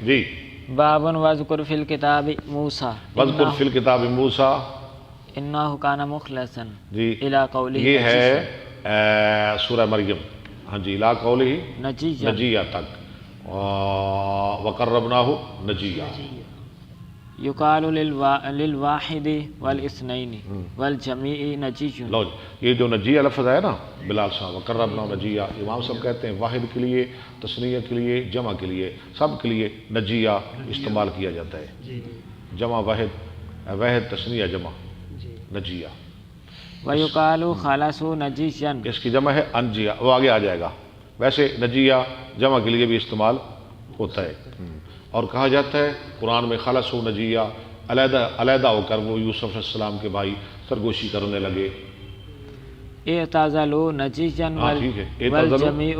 جی بابن وذکر فی الکتاب موسیٰ وذکر فی الکتاب موسیٰ انہ کان مخلصا جی الی قولہ یہ ہے سورہ مریم، ہاں جی، الی قولہ نجیًا نجیہ تک، وقربناہ نجیہ۔ یقال للواحد والاثنین والجمیع نجی۔ لو یہ جو نجیہ لفظ ہے نا بلال صاحب، وقربناہ نجیہ، امام صاحب کہتے ہیں واحد کے لیے، تثنیہ کے لیے، جمع کے لیے، سب کے لیے نجیہ استعمال کیا جاتا ہے، جمع واحد، واحد تثنیہ جمع نجیہ۔ ویقال خلصوا نجیًا، اس کی جمع ہے انجیہ، وہ آگے آ جائے گا۔ ویسے نجیہ جمع کے لیے بھی استعمال ہوتا ہے، اور کہا جاتا ہے قرآن میں خلصوا نجیہ، علیحدہ علیحدہ ہو کر وہ یوسف علیہ السلام کے بھائی سرگوشی کرنے لگے۔ اعتزلوا نجیًا ہاں ٹھیک ہے، والجمیع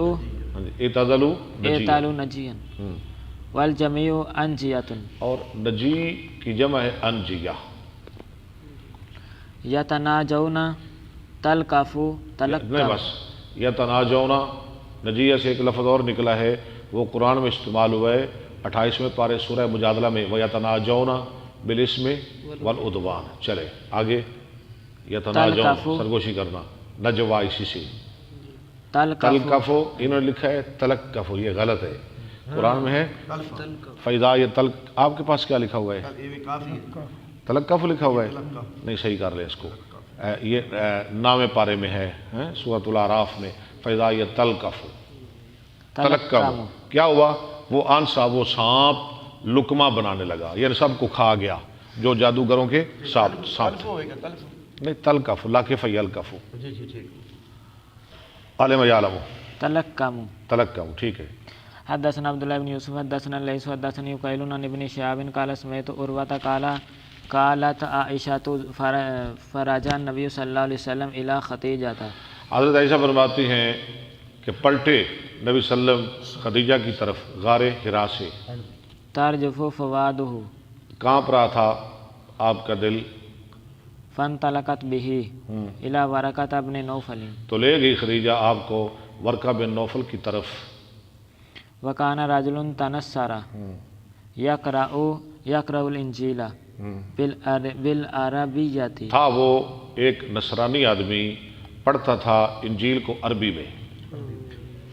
اعتزلوا نجیًا والجمیع انجیۃ۔ اور نجی کی جمع ہے انجیہ۔ یتناجون تلقفوا نہیں بس یتناجون، نجیہ سے ایک لفظ اور نکلا ہے، وہ قرآن میں استعمال ہوا ہے 28ویں پارے سورہ مجادلہ میں، وَيَتَنَاجَوْنَ بِالْإِثْمِ وَالْعُدْوَانِ۔ چلے آگے، یتناجون سرگوشی کرنا، نجوا اسی سے، تلقفو انہوں نے لکھا ہے تلقفو، یہ غلط ہے، قرآن میں ہے فَإِذَا، یہ آپ کے پاس کیا لکھا ہوا ہے؟ تلقفو لکھا ہوا ہے، نہیں صحیح کر لیں اس کو، یہ 9ویں پارے میں ہے سورۃ الاعراف میں، فَإِذَا يَتَلْقَفُ تلقفو، کیا ہوا؟ وہ آنسا، وہ سانپ لقمہ بنانے لگا، یعنی سب کو کھا گیا، جو جادوگروں کے سانپ نہیں، تلقف لاکف یلقف، عالم یعلم، تلقم، ٹھیک ہے۔ حدثنا عبداللہ بن یوسف حدثنا لیث حدثنی عقیل عن ابن شہاب قال سمعت عروۃ قالت عائشۃ فرجع النبی صلی اللہ علیہ وسلم الی خدیجہ۔ حضرت عائشہ فرماتی ہیں کہ پلٹے نبی صلی اللہ علیہ وسلم خدیجہ کی طرف غار حرا سے، ترجف فؤادہ، کانپ رہا تھا آپ کا دل، فانطلقت بہ الی ورقۃ بن نوفل، تو لے گئی خدیجہ آپ کو ورقہ بن نوفل کی طرف، وکان رجل تنصر یقرأ الانجیل بالعربیۃ، تھا وہ ایک نصرانی آدمی پڑھتا تھا انجیل کو عربی میں،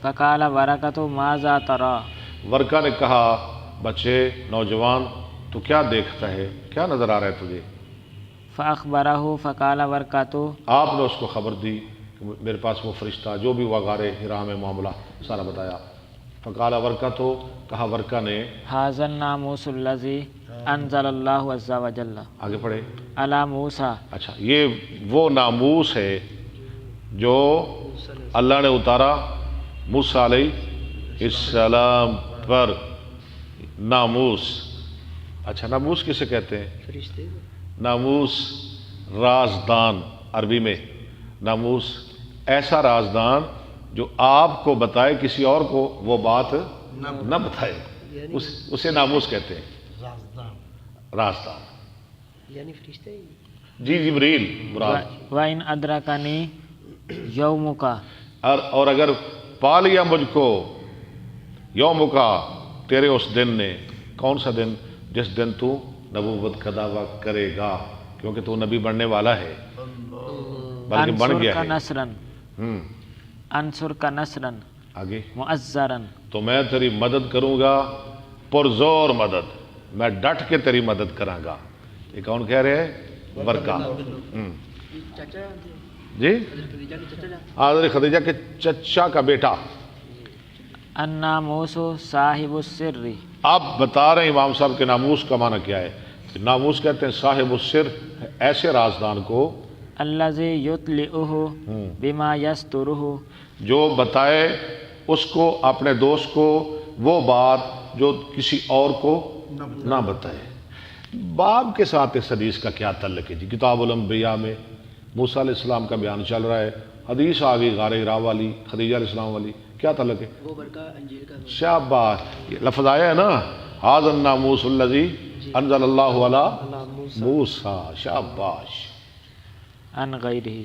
فقال ورقۃ ماذا تری، ورقہ نے کہا بچے نوجوان تو کیا دیکھتا ہے، کیا نظر آ رہا ہے تجھے؟ فاخبرہ، فقال ورقۃ، آپ نے اس کو خبر دی کہ میرے پاس وہ فرشتہ جو بھی ہوا غار حرا میں معاملہ سارا بتایا، فقال ورقۃ، کہا ورقہ نے، ھذا الناموس الذی انزل اللہ عز وجل آگے پڑھے، علی موسیٰ، اچھا یہ وہ ناموس ہے جو اللہ نے اتارا موسیٰ علیہ السلام پر، ناموس، اچھا ناموس کسے کہتے ہیں؟ ناموس رازدان، عربی میں ناموس ایسا رازدان جو آپ کو بتائے کسی اور کو وہ بات نہ بتائے، اسے ناموس کہتے ہیں، رازدان، یعنی فرشتے، جی جبریل مراد۔ وَإِنْ أَدْرَكَنِي يَوْمُكَ، اور اگر پا لیا مجھ کو یوم کا، تیرے اس دن نے، کون سا دن؟ جس دن تو نبوت کا دعویٰ کرے گا، کیونکہ تو نبی بننے والا ہے، بلکہ بن گیا ہے، انصر کا نصرا آگے، مؤزرا، تو میں تیری مدد کروں گا، پرزور مدد، میں ڈٹ کے تیری مدد کراں گا۔ یہ کون کہہ رہے ہیں؟ ورقہ، جی حضرت خدیجہ کے چچا کا بیٹا۔ الناموس صاحب السر، آپ بتا رہے ہیں امام صاحب کے ناموس کا معنی کیا ہے؟ ناموس کہتے ہیں صاحب السر، ایسے رازدان کو، الذی یطلعہ بما یسترہ، جو بتائے اس کو، اپنے دوست کو وہ بات جو کسی اور کو نہ بتائے۔ باب کے ساتھ اس حدیث کا کیا تعلق ہے جی؟ کتاب الانبیاء میں موسیٰ علیہ السلام کا بیان چل رہا ہے، حدیث آ گئی غار حرا والی، خدیجہ علیہ السلام والی، کیا تعلق ہے؟ وہ برکہ انجیل کا، شاباش، یہ لفظ آیا ہے نا، ھذا الناموس الذی انزل اللہ علی موسیٰ، شاباش، عن غیرہ۔